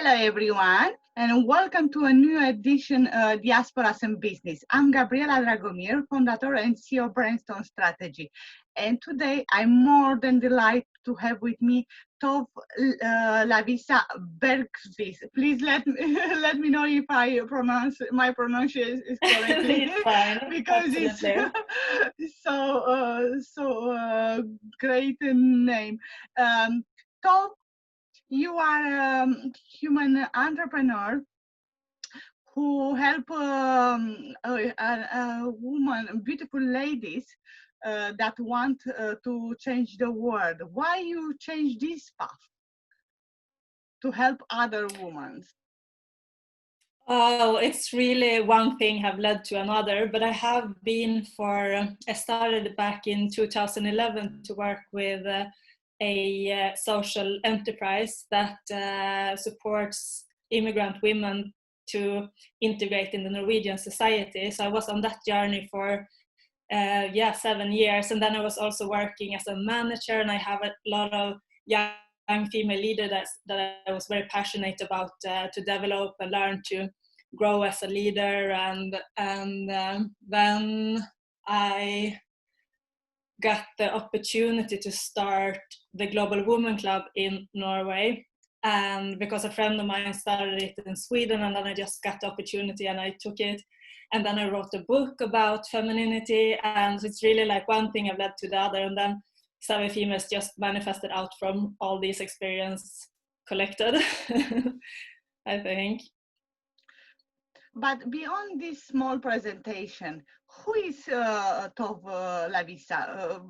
Hello, everyone, and welcome to a new edition of Diasporas and Business. I'm Gabriela Dragomir, founder and CEO of Brainstorm Strategy. And today, I'm more than delighted to have with me Tove Lovisa Bergkvist. Please let me know if my pronunciation is correctly. It's fine. Because Absolutely. it's so great name. Tove, you are a human entrepreneur who help woman, beautiful ladies that want to change the world. Why you change this path to help other women? Oh, it's really one thing have led to another, but I have been I started back in 2011 to work with a social enterprise that supports immigrant women to integrate in the Norwegian society. So I was on that journey for 7 years, and then I was also working as a manager, and I have a lot of young female leaders that I was very passionate about to develop and learn to grow as a leader. And then I got the opportunity to start the Global Women Club in Norway, and because a friend of mine started it in Sweden, and then I just got the opportunity and I took it. And then I wrote a book about femininity, and it's really like one thing have led to the other, and then Seven Females just manifested out from all these experience collected. I think. But beyond this small presentation, who is Tove Lovisa?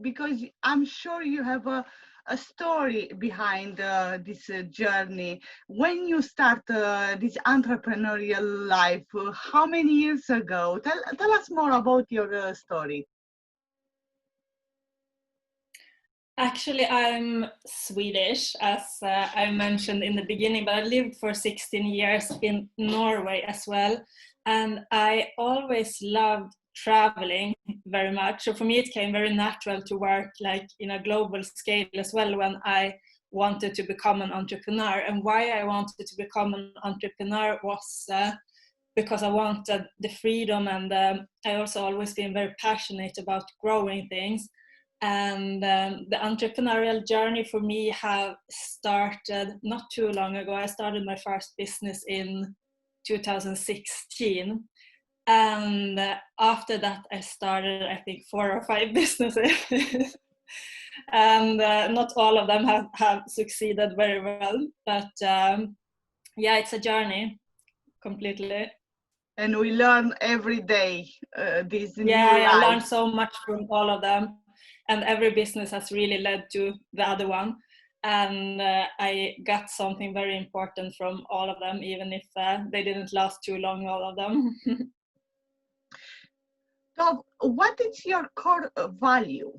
Because I'm sure you have a story behind this journey. When you start this entrepreneurial life, how many years ago? Tell us more about your story. Actually, I'm Swedish, as I mentioned in the beginning, but I lived for 16 years in Norway as well. And I always loved traveling very much. So for me, it came very natural to work like in a global scale as well when I wanted to become an entrepreneur. And why I wanted to become an entrepreneur was because I wanted the freedom, and I also always been very passionate about growing things. And the entrepreneurial journey for me have started not too long ago. I started my first business in 2016, and after that I started I think 4 or 5 businesses. And not all of them have succeeded very well, but yeah, it's a journey completely. And we learn every day this new I life. learned so much from all of them, and every business has really led to the other one. And I got something very important from all of them, even if they didn't last too long, all of them. So, what is your core value?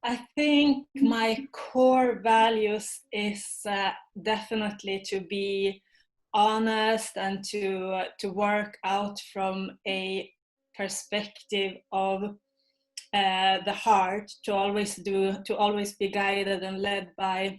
I think my core values is definitely to be honest and to work out from a perspective of the heart, to always be guided and led by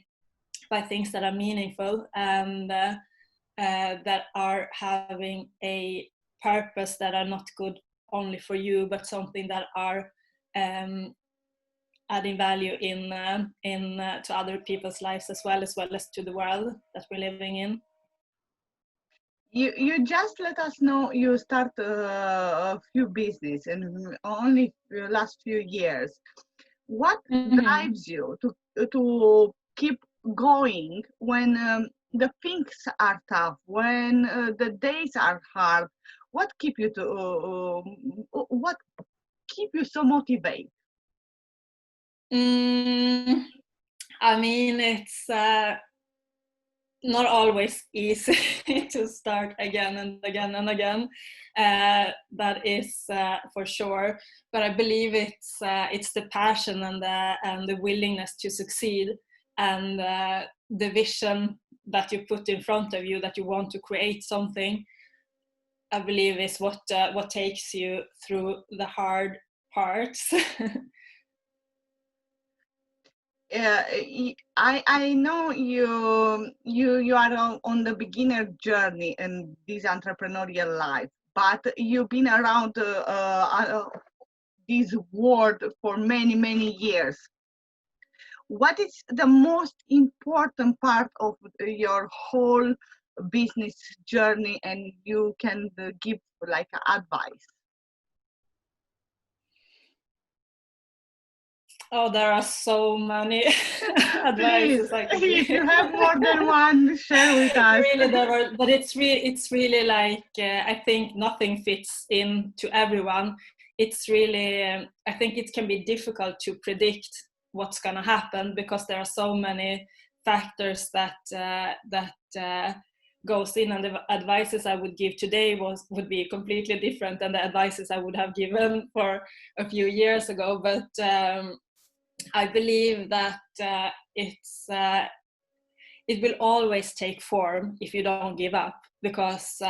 things that are meaningful, and that are having a purpose, that are not good only for you, but something that are adding value in to other people's lives as well as to the world that we're living in. You just let us know you start a few business in only the last few years. What drives you to keep going when the things are tough, when the days are hard? What keep you so motivated? I mean, it's not always easy to start again and again and again. That is for sure. But I believe it's the passion and the willingness to succeed, and the vision that you put in front of you, that you want to create something. I believe is what takes you through the hard parts. I know you are on the beginner journey in this entrepreneurial life, but you've been around this world for many years. What is the most important part of your whole business journey, and you can give like advice? Oh, there are so many Please, advices I could if give. you have more than one, share with us. Really, there are, but it's really like I think nothing fits in to everyone. It's really I think it can be difficult to predict what's going to happen because there are so many factors that goes in, and the advices I would give today would be completely different than the advices I would have given for a few years ago. But I believe that it will always take form if you don't give up, because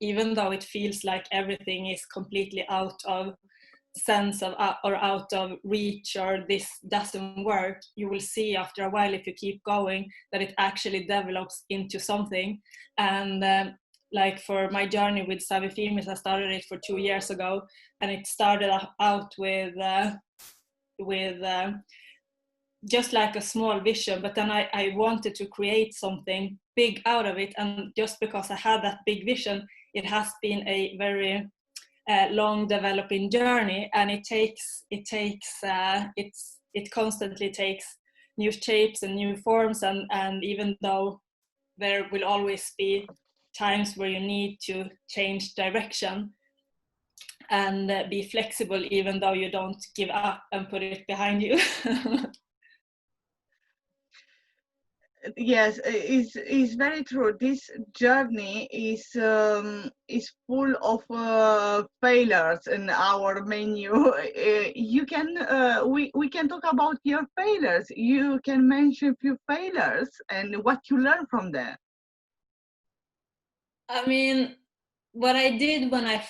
even though it feels like everything is completely out of sense of or out of reach, or this doesn't work, you will see after a while, if you keep going, that it actually develops into something. And like for my journey with Tove Lovisa, I started it for 2 years ago, and it started out with just like a small vision, but then I wanted to create something big out of it. And just because I had that big vision, it has been a very long developing journey, and it constantly takes new shapes and new forms, and even though there will always be times where you need to change direction and be flexible, even though you don't give up and put it behind you. Yes, is very true. This journey is full of failures in our menu. You can we can talk about your failures. You can mention few failures and what you learn from them. I mean, what I did when I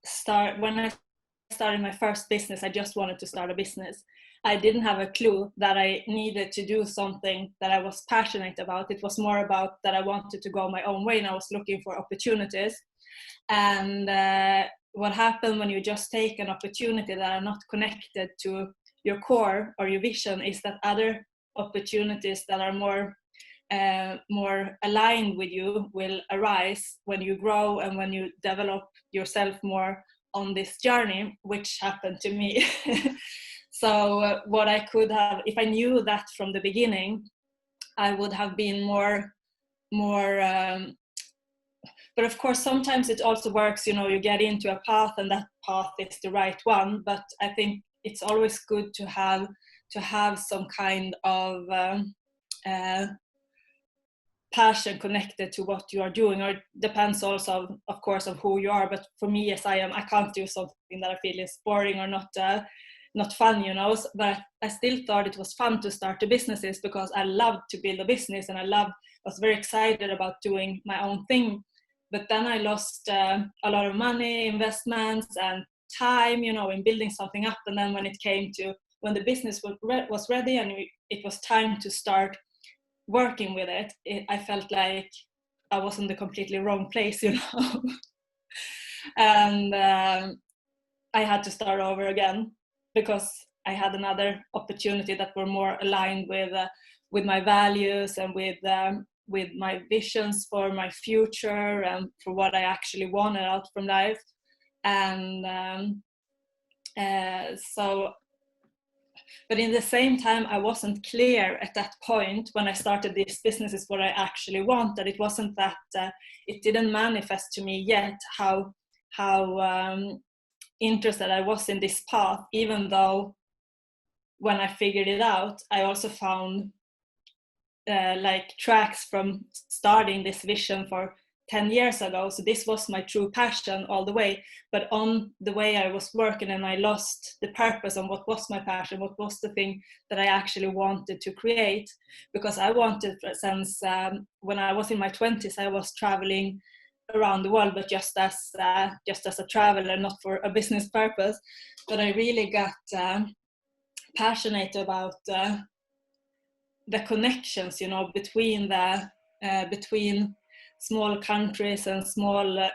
started my first business, I just wanted to start a business. I didn't have a clue that I needed to do something that I was passionate about. It was more about that I wanted to go my own way, and I was looking for opportunities. And what happened when you just take an opportunity that are not connected to your core or your vision is that other opportunities that are more aligned with you will arise when you grow and when you develop yourself more on this journey, which happened to me. So what I could have, if I knew that from the beginning, I would have been more but of course sometimes it also works, you get into a path and that path is the right one. But I think it's always good to have some kind of passion connected to what you are doing, or it depends also of course of who you are. But for me, as I can't do something that I feel is boring or not fun, but I still thought it was fun to start the businesses because I loved to build a business, and was very excited about doing my own thing. But then I lost a lot of money, investments, and time, in building something up. And then when the business was ready and it was time to start working with it, I felt like I was in the completely wrong place, and I had to start over again because I had another opportunity that were more aligned with my values and with my visions for my future and for what I actually wanted out from life. And but in the same time, I wasn't clear at that point when I started these businesses what I actually wanted. It wasn't that it didn't manifest to me yet how interested I was in this path, even though when I figured it out, I also found like tracks from starting this vision for 10 years ago. So this was my true passion all the way. But on the way I was working, and I lost the purpose on what was my passion, what was the thing that I actually wanted to create. Because I wanted, since when I was in my 20s, I was traveling around the world, but just as a traveler, not for a business purpose. But I really got passionate about the connections, between small countries and small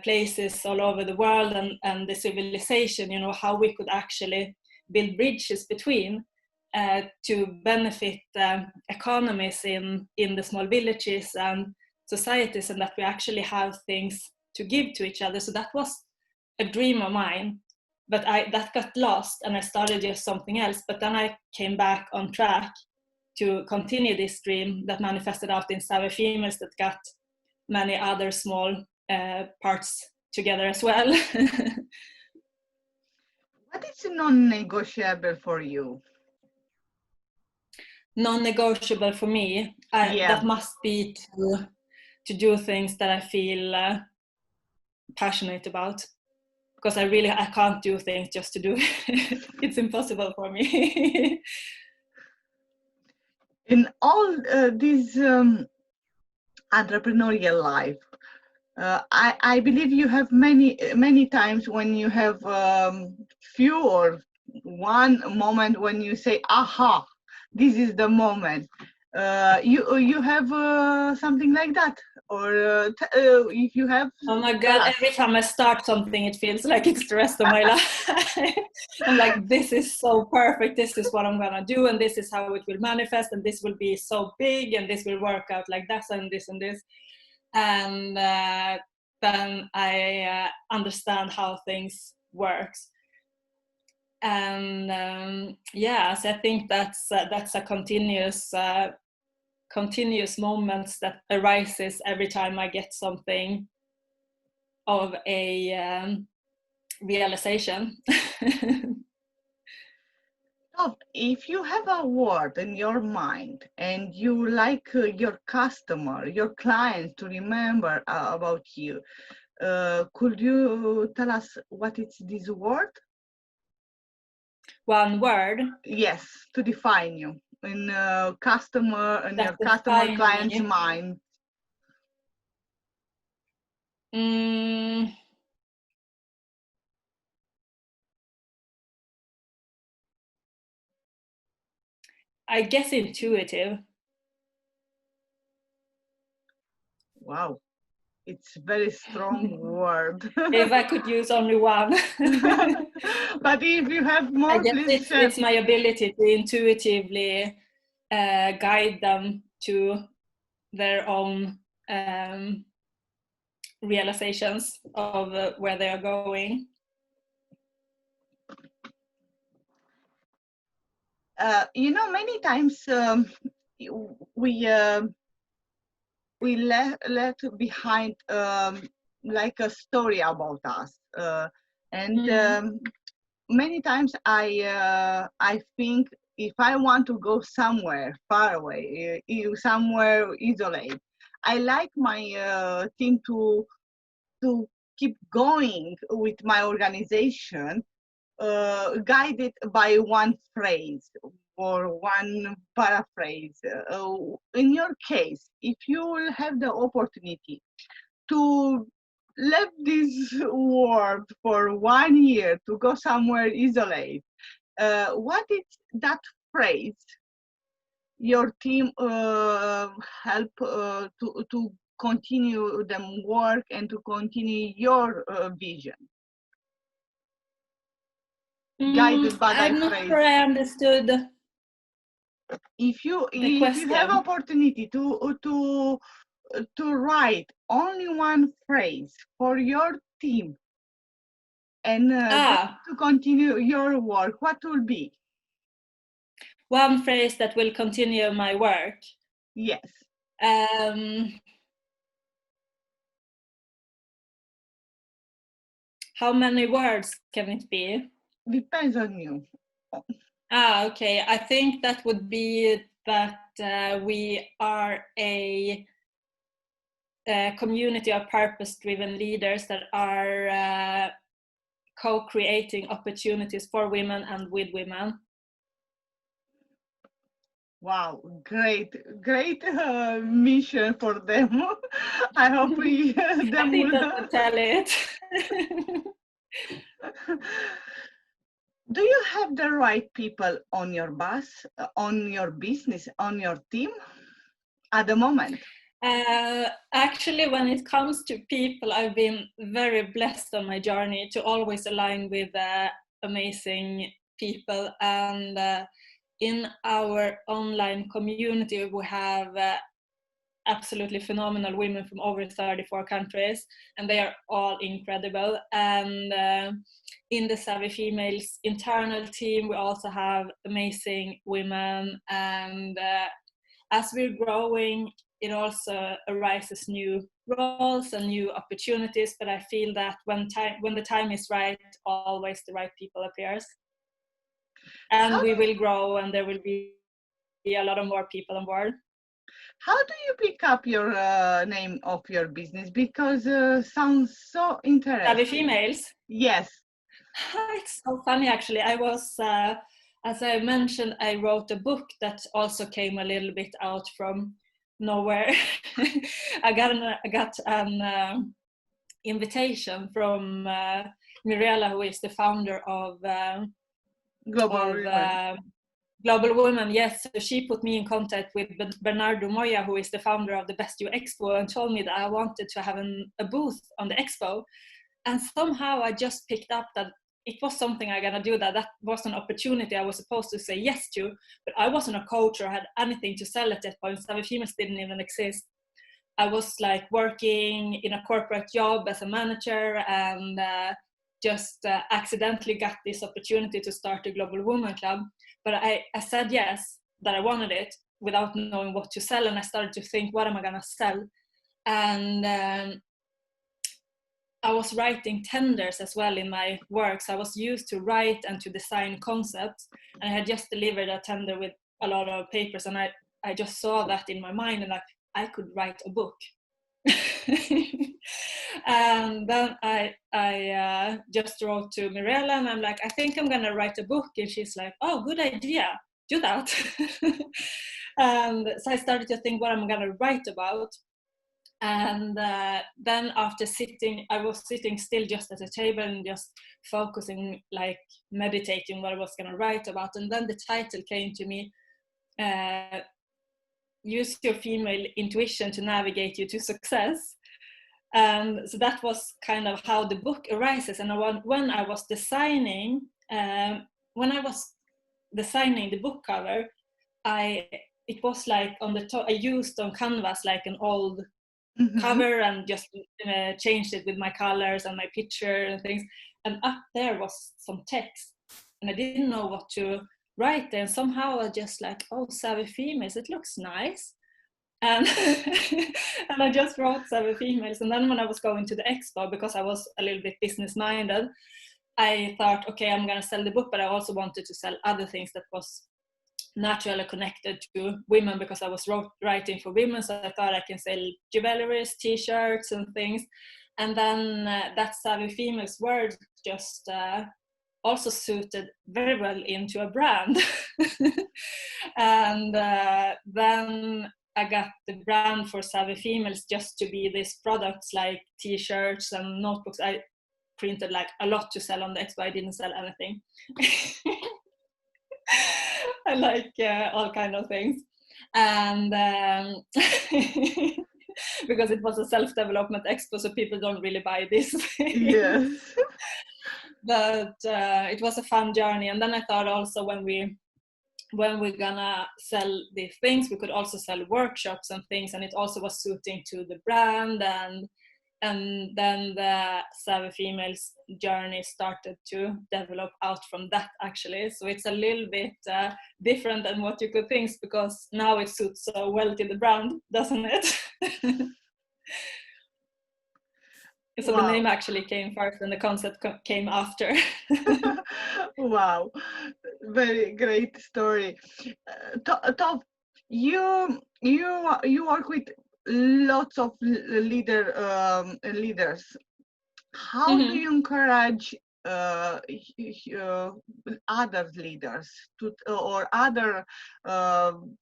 places all over the world, and the civilization, how we could actually build bridges between to benefit economies in the small villages and societies, and that we actually have things to give to each other. So that was a dream of mine, but that got lost, and I started just something else. But then I came back on track to continue this dream that manifested out in Seven Females, that got many other small parts together as well. What is non-negotiable for you? Non-negotiable for me, that must be to do things that I feel passionate about, because I can't do things just to do it. It's impossible for me. In all this entrepreneurial life, I believe you have many times when you have few or one moment when you say, aha, this is the moment. You have something like that, or if you have. Oh my God, every time I start something, it feels like it's the rest of my life. I'm like, this is so perfect, this is what I'm gonna do, and this is how it will manifest, and this will be so big, and this will work out like that, and this and this. And then I understand how things works. And so I think that's a continuous moments that arises every time I get something of a realization. If you have a word in your mind and you like your customer, your clients to remember about you, could you tell us what is this word? One word? Yes, to define you in customer and your customer client's mind. I guess intuitive. Wow, it's a very strong word. If I could use only one. But if you have more, I guess it's my ability to intuitively guide them to their own realizations of where they are going. Many times we left behind like a story about us, and many times I think if I want to go somewhere far away, somewhere isolated, I like my team to keep going with my organization, guided by one phrase or one paraphrase. In your case, if you will have the opportunity to leave this world for 1 year to go somewhere isolated, what is that phrase your team help to continue them work and to continue your vision? Guided by that I'm not phrase. sure I understood. If you have opportunity to write only one phrase for your team and to continue your work, what will be? One phrase that will continue my work? Yes. How many words can it be? Depends on you. Okay. I think that would be that we are a community of purpose-driven leaders that are co-creating opportunities for women and with women. Wow, great mission for them. I hope them will tell it. Do you have the right people on your bus, on your business, on your team at the moment? Actually, when it comes to people, I've been very blessed on my journey to always align with amazing people. And in our online community, we have absolutely phenomenal women from over 34 countries, and they are all incredible. And in the Savvy Females internal team, we also have amazing women. And as we're growing, it also arises new roles and new opportunities. But I feel that when the time is right, always the right people appears, and How we do, will grow, and there will be a lot of more people on board. how do you pick up your name of your business? Because sounds so Savvy interesting. Females. Yes. It's so funny, actually. I was, as I mentioned, I wrote a book that also came a little bit out from nowhere. I got an invitation from Mirella, who is the founder of Global Women. Global Women. Yes, so she put me in contact with Bernardo Moya, who is the founder of the Best You Expo, and told me that I wanted to have a booth on the expo. And somehow I just picked up that it was something I gotta do, that was an opportunity I was supposed to say yes to, but I wasn't a coach or had anything to sell at that point. Savvy Females didn't even exist. I was like working in a corporate job as a manager, and just accidentally got this opportunity to start a Global Women Club. But I said yes, that I wanted it, without knowing what to sell. And I started to think, what am I gonna sell? And I was writing tenders as well in my works. I was used to write and to design concepts, and I had just delivered a tender with a lot of papers, and I just saw that in my mind, and I could write a book. And then I just wrote to Mirella, and I'm like, I think I'm gonna write a book. And she's like, oh, good idea, do that. And so I started to think what I'm gonna write about. And then after I was sitting still just at a table and just focusing, like meditating what I was going to write about. And then the title came to me, use your female intuition to navigate you to success. And so that was kind of how the book arises. And when I was designing the book cover, it was like on the top, I used on canvas like an old cover, and just changed it with my colors and my picture and things. And up there was some text, and I didn't know what to write there. And somehow I just like, oh, Savvy Females, it looks nice. And and I just wrote Savvy Females. And then when I was going to the expo, because I was a little bit business minded, I thought, okay, I'm gonna sell the book, but I also wanted to sell other things that was naturally connected to women, because I was writing for women. So I thought I can sell jewelries, t-shirts and things. And then that Savvy Females word just also suited very well into a brand. And then I got the brand for Savvy Females just to be these products like t-shirts and notebooks. I printed like a lot to sell on the expo. I didn't sell anything. I like all kind of things. And because it was a self-development expo, so people don't really buy this thing. Yes. But it was a fun journey. And then I thought also, when we're gonna sell these things, we could also sell workshops and things, and it also was suiting to the brand. And then the Savvy Females journey started to develop out from that, actually. So it's a little bit different than what you could think, because now it suits so well to the brand, doesn't it? So wow. The name actually came first and the concept came after. Wow, very great story. Tove, you work with lots of leaders. How do you encourage other leaders or other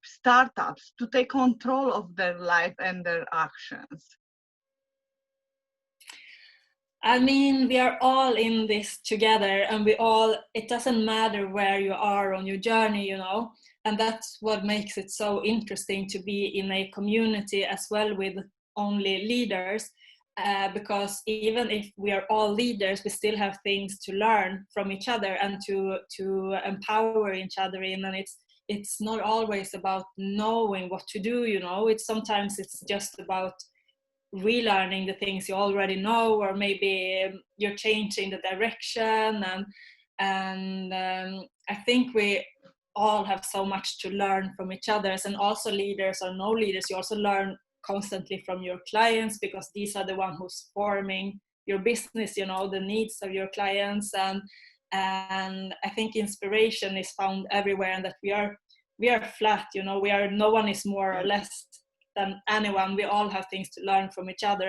startups to take control of their life and their actions? I mean, we are all in this together, and it doesn't matter where you are on your journey, and that's what makes it so interesting to be in a community as well with only leaders, because even if we are all leaders, we still have things to learn from each other and to empower each other in, and it's not always about knowing what to do, sometimes it's just about relearning the things you already know, or maybe you're changing the direction, and I think we all have so much to learn from each other, and also leaders or no leaders, you also learn constantly from your clients, because these are the one who's forming your business, the needs of your clients, and I think inspiration is found everywhere, and that we are flat, no one is more or less than anyone. We all have things to learn from each other,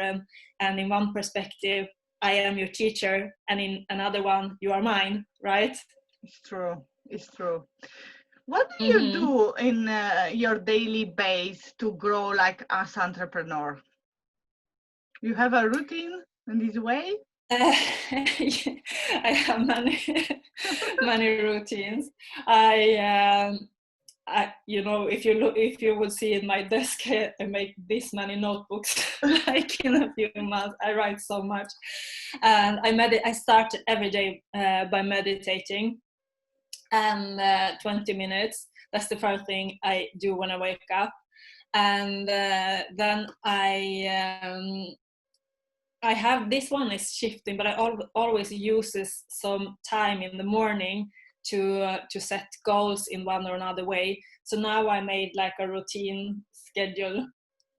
and in one perspective I am your teacher, and in another one you are mine, right? It's true. What do you do in your daily base to grow like as entrepreneur? You have a routine in this way? I have many routines. If you would see in my desk, I make this many notebooks like in a few months. I write so much, and I start every day by meditating, and 20 minutes. That's the first thing I do when I wake up, and then I have, this one is shifting, but I always uses some time in the morning to set goals in one or another way. So now I made like a routine schedule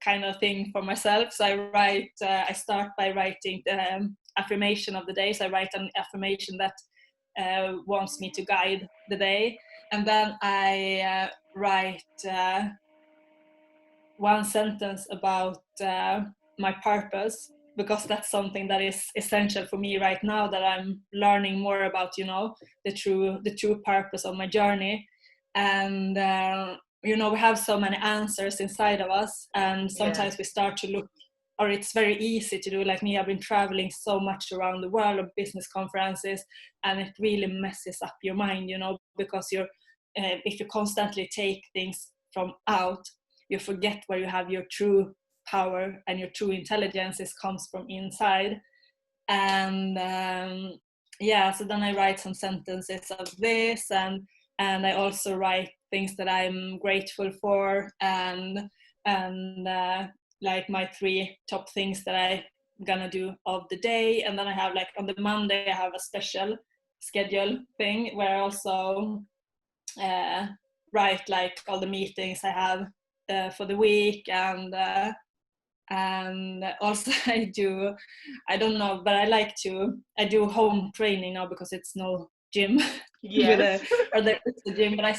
kind of thing for myself. So I start by writing the affirmation of the day. So I write an affirmation that wants me to guide the day. And then I write one sentence about my purpose, because that's something that is essential for me right now, that I'm learning more about, the true purpose of my journey. And we have so many answers inside of us, and sometimes we start to look, or it's very easy to do, like me, I've been traveling so much around the world of business conferences, and it really messes up your mind, because if you constantly take things from out, you forget where you have your true power and your true intelligence comes from inside. And so then I write some sentences of this, and I also write things that I'm grateful for, and like my 3 top things that I'm gonna do of the day. And then I have, like, on the Monday I have a special schedule thing where I also write like all the meetings I have for the week, and also I do home training now, because it's no gym. Yes. It's a gym, but I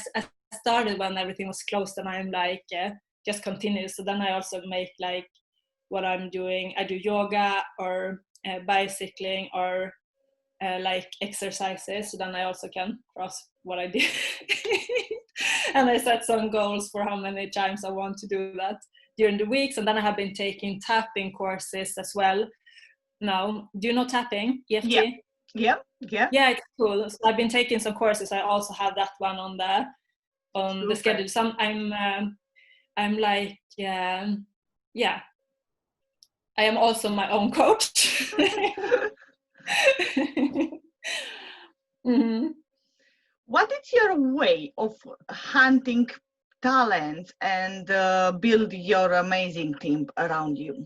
started when everything was closed, and I'm like just continue. So then I also make like what I'm doing. I do yoga or bicycling or like exercises, so then I also can cross what I did. And I set some goals for how many times I want to do that during the weeks. And then I have been taking tapping courses as well now. Do you know tapping? EFT? Yeah, it's cool. So I've been taking some courses. I also have that one on the schedule. I'm like I am also my own coach. Mm-hmm. What is your way of hunting talent and build your amazing team around you?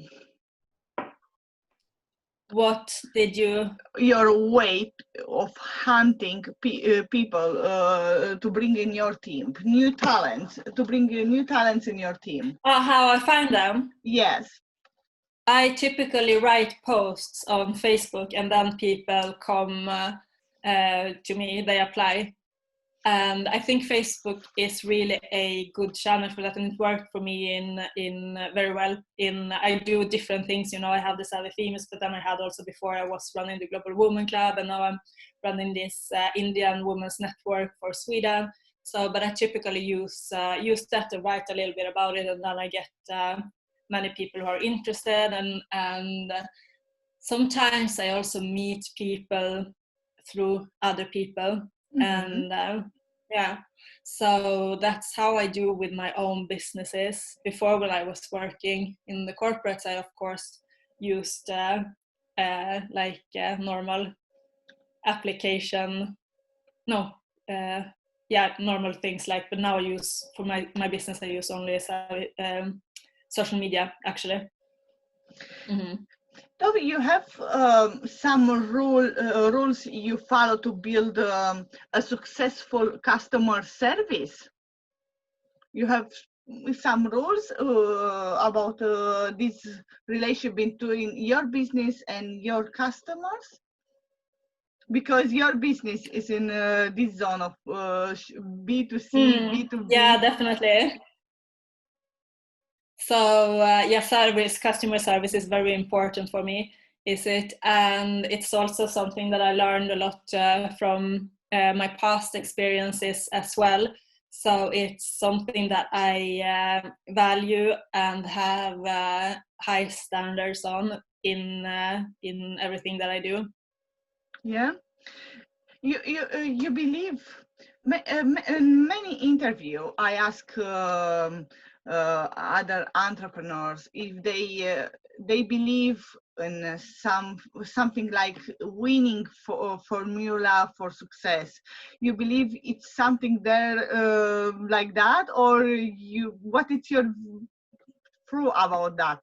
What did you? Your way of hunting people to bring in your team, new talents, to bring new talents in your team. How I find them? Yes. I typically write posts on Facebook, and then people come to me, they apply. And I think Facebook is really a good channel for that, and it worked for me in very well. I do different things, I have the Savvy Females, but then I had also, before I was running the Global Women Club, and now I'm running this Indian Women's Network for Sweden. So, but I typically use that to write a little bit about it, and then I get many people who are interested, and sometimes I also meet people through other people. And yeah, so that's how I do with my own businesses. Before, when I was working in the corporate, I of course used normal application, no, normal things, like, but now I use, for my business, I use only social media, actually. Tove, you have some rules you follow to build a successful customer service. You have some rules about this relationship between your business and your customers, because your business is in this zone of B2C, B2B. Yeah, definitely. So customer service is very important for me, is it? And it's also something that I learned a lot from my past experiences as well. So it's something that I value and have high standards on in everything that I do. Yeah, you believe. In many interview, I ask other entrepreneurs if they believe in something like winning formula for success. You believe it's something there like that, or what is your view about that?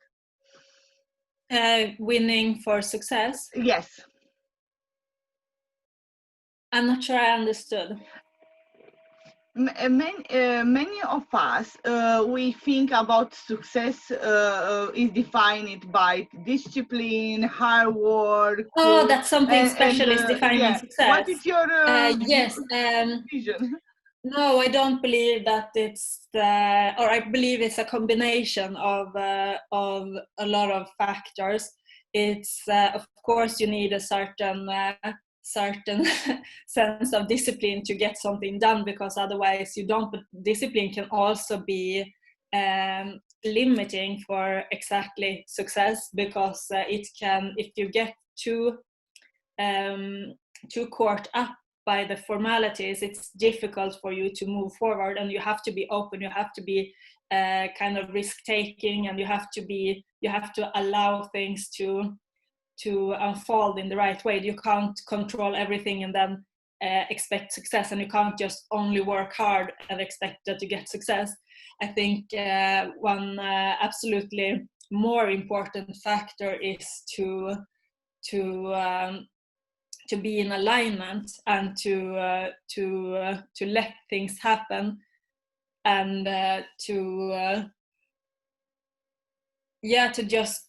Winning for success? Yes. I'm not sure I understood. Many of us, we think about success is defined by discipline, hard work. Oh, that's something special is defining yeah. Success. What is your yes vision? No, I don't believe that it's or I believe it's a combination of a lot of factors. It's of course you need a certain sense of discipline to get something done, because otherwise you don't. But discipline can also be limiting for exactly success, because it can, if you get too caught up by the formalities, it's difficult for you to move forward. And you have to be open, you have to be kind of risk taking, and you have to allow things to unfold in the right way. You can't control everything and then expect success, and you can't just only work hard and expect to get success. I think one absolutely more important factor is to be in alignment and to let things happen, and to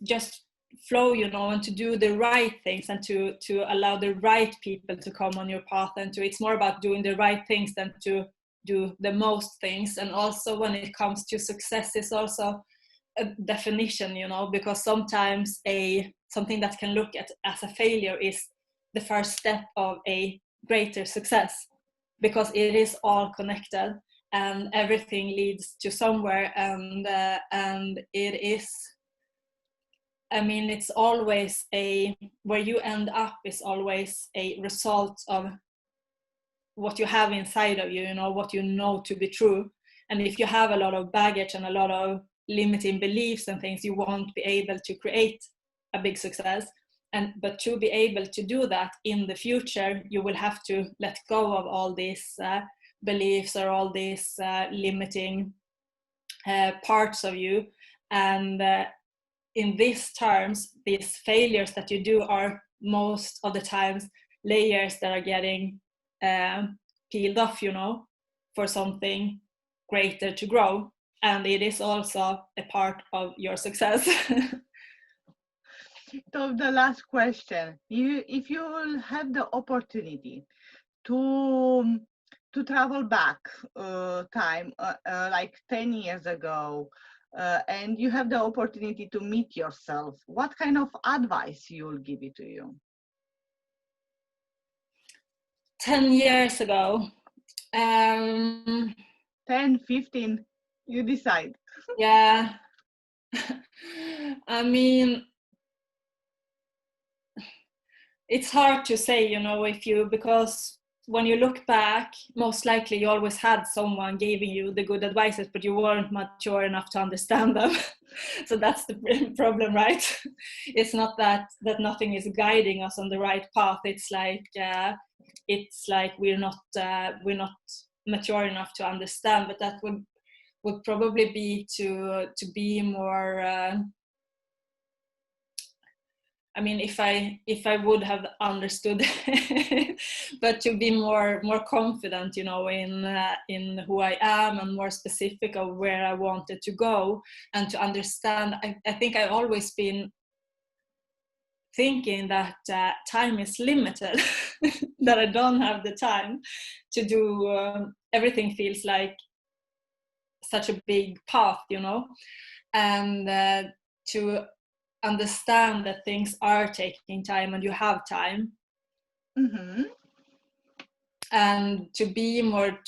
just flow, and to do the right things, and to allow the right people to come on your path. And it's more about doing the right things than to do the most things. And also when it comes to success, is also a definition, because sometimes something that can look at as a failure is the first step of a greater success, because it is all connected and everything leads to somewhere. And it is, it's always where you end up is always a result of what you have inside of you, what you know to be true. And if you have a lot of baggage and a lot of limiting beliefs and things, you won't be able to create a big success. But to be able to do that in the future, you will have to let go of all these beliefs or all these limiting parts of you. And in these terms, these failures that you do are most of the times layers that are getting peeled off, for something greater to grow. And it is also a part of your success. So the last question: if you will have the opportunity to travel back time, like 10 years ago, and you have the opportunity to meet yourself, what kind of advice you will give it to you? 10 years ago. 10, 15, you decide. Yeah. it's hard to say, because when you look back, most likely you always had someone giving you the good advices, but you weren't mature enough to understand them. So that's the problem, right? It's not that nothing is guiding us on the right path. It's like we're not mature enough to understand. But that would probably be to be more. I mean, if I would have understood, but to be more confident, in who I am, and more specific of where I wanted to go, and to understand. I think I've always been thinking that time is limited, that I don't have the time to do everything. Feels like such a big path, and to understand that things are taking time and you have time. Mm-hmm. And to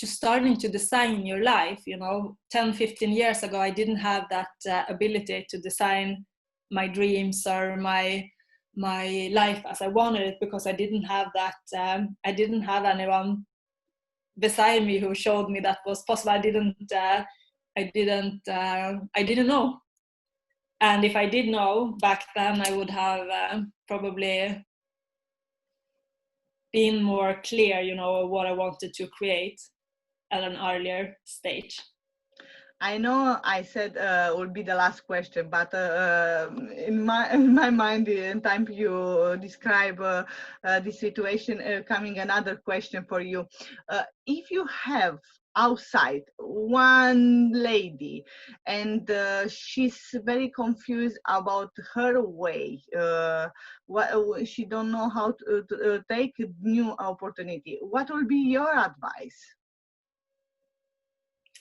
starting to design your life, 10-15 years ago, I didn't have that ability to design my dreams or my life as I wanted it, because I didn't have that. I didn't have anyone beside me who showed me that was possible. I didn't know. And if I did know back then, I would have probably been more clear, of what I wanted to create at an earlier stage. I know I said would be the last question, but in my mind, in time you describe the situation, coming another question for you. If you have outside one lady and she's very confused about her way, she don't know how to take new opportunity, what will be your advice?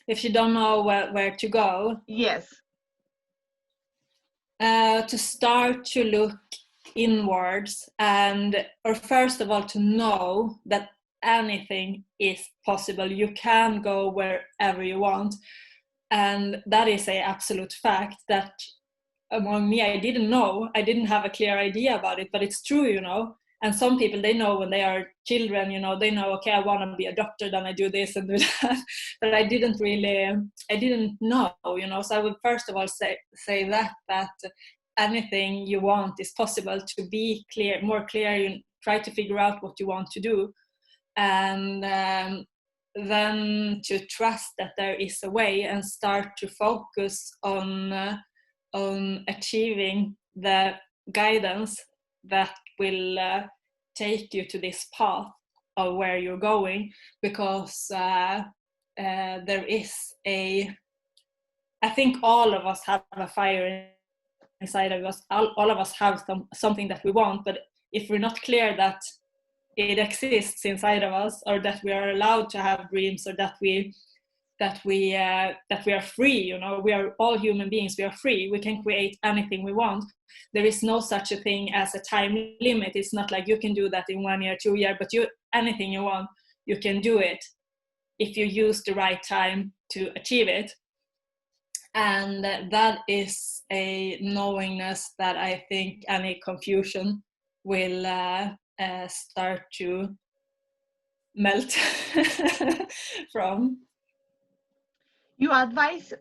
If you don't know where to go? Yes. To start to look inwards, or first of all, to know that anything is possible. You can go wherever you want. And that is an absolute fact that among me, I didn't know. I didn't have a clear idea about it, but it's true, And some people, they know when they are children, they know, okay, I want to be a doctor, then I do this and do that. But I didn't know, So I would first of all say that anything you want is possible. To be more clear, you try to figure out what you want to do. And then to trust that there is a way, and start to focus on achieving the guidance that will take you to this path of where you're going, because there is I think all of us have a fire inside of us. All of us have something that we want, but if we're not clear that it exists inside of us, or that we are allowed to have dreams, or that we are free, we are all human beings, we are free, we can create anything we want. There is no such a thing as a time limit. It's not like you can do that in 1 year, 2 years, but anything you want, you can do it if you use the right time to achieve it. And that is a knowingness that I think any confusion will start to melt from. You advise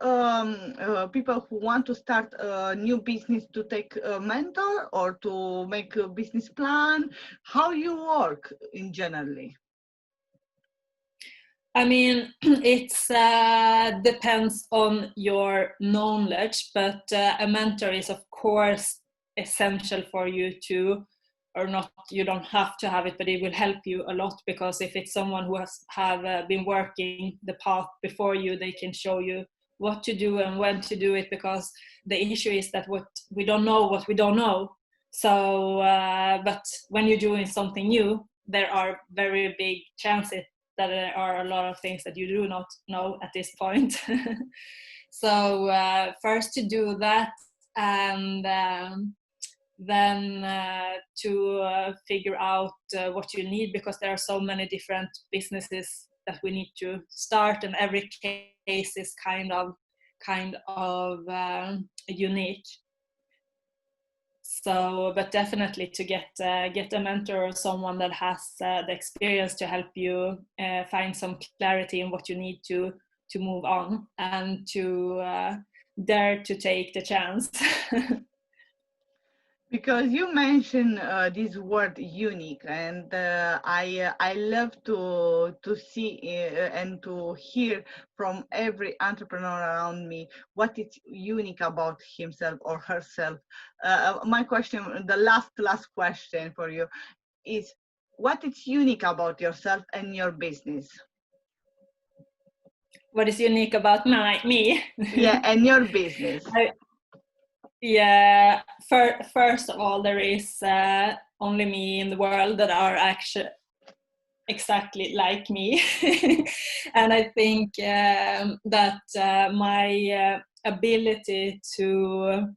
people who want to start a new business to take a mentor or to make a business plan? How you work in generally? I mean, it's depends on your knowledge, but a mentor is of course essential for you to, or not, you don't have to have it, but it will help you a lot, because if it's someone who have been working the path before you, they can show you what to do and when to do it, because the issue is that we don't know what we don't know. So but when you're doing something new, there are very big chances that there are a lot of things that you do not know at this point. So first to do that, and then to figure out what you need, because there are so many different businesses that we need to start, and every case is kind of unique. So, but definitely to get a mentor or someone that has the experience to help you find some clarity in what you need to move on, and to dare to take the chance. Because you mentioned this word unique, and I love to see and to hear from every entrepreneur around me what is unique about himself or herself. My question, the last question for you is, what is unique about yourself and your business? What is unique about me? Yeah, and your business. Yeah, first of all, there is only me in the world that are actually exactly like me. And I think that my ability to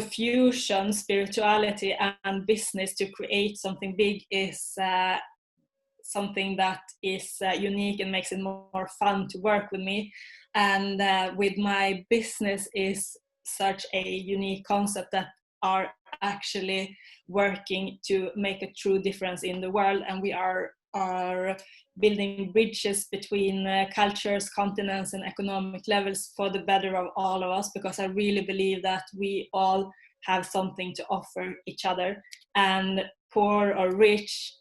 fusion spirituality and business to create something big is something that is unique and makes it more fun to work with me. And with my business is such a unique concept that are actually working to make a true difference in the world, and we are building bridges between cultures, continents, and economic levels for the better of all of us, because I really believe that we all have something to offer each other, and poor or rich,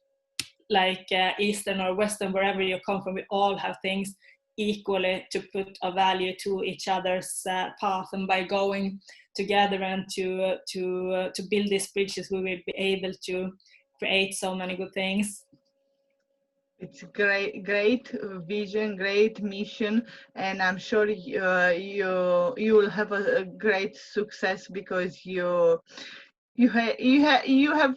like Eastern or Western, wherever you come from, we all have things equally to put a value to each other's path. And by going together and to build these bridges, we will be able to create so many good things. It's great vision, great mission, and I'm sure you will have a great success, because you have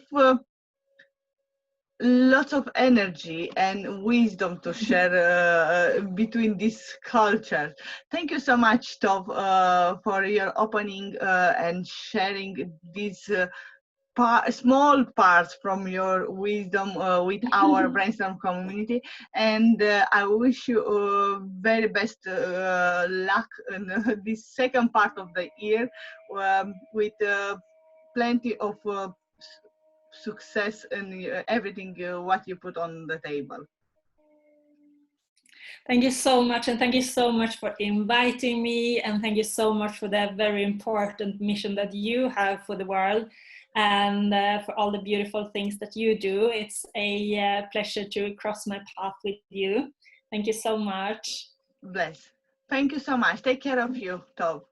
lots of energy and wisdom to share between these cultures. Thank you so much, Tove, for your opening and sharing these small parts from your wisdom with our Brainstorm community. And I wish you very best luck in this second part of the year, with plenty of success and everything what you put on the table. Thank you so much, and thank you so much for inviting me, and thank you so much for that very important mission that you have for the world, and for all the beautiful things that you do. It's a pleasure to cross my path with you. Thank you so much. Bless. Thank you so much. Take care of you, Tove.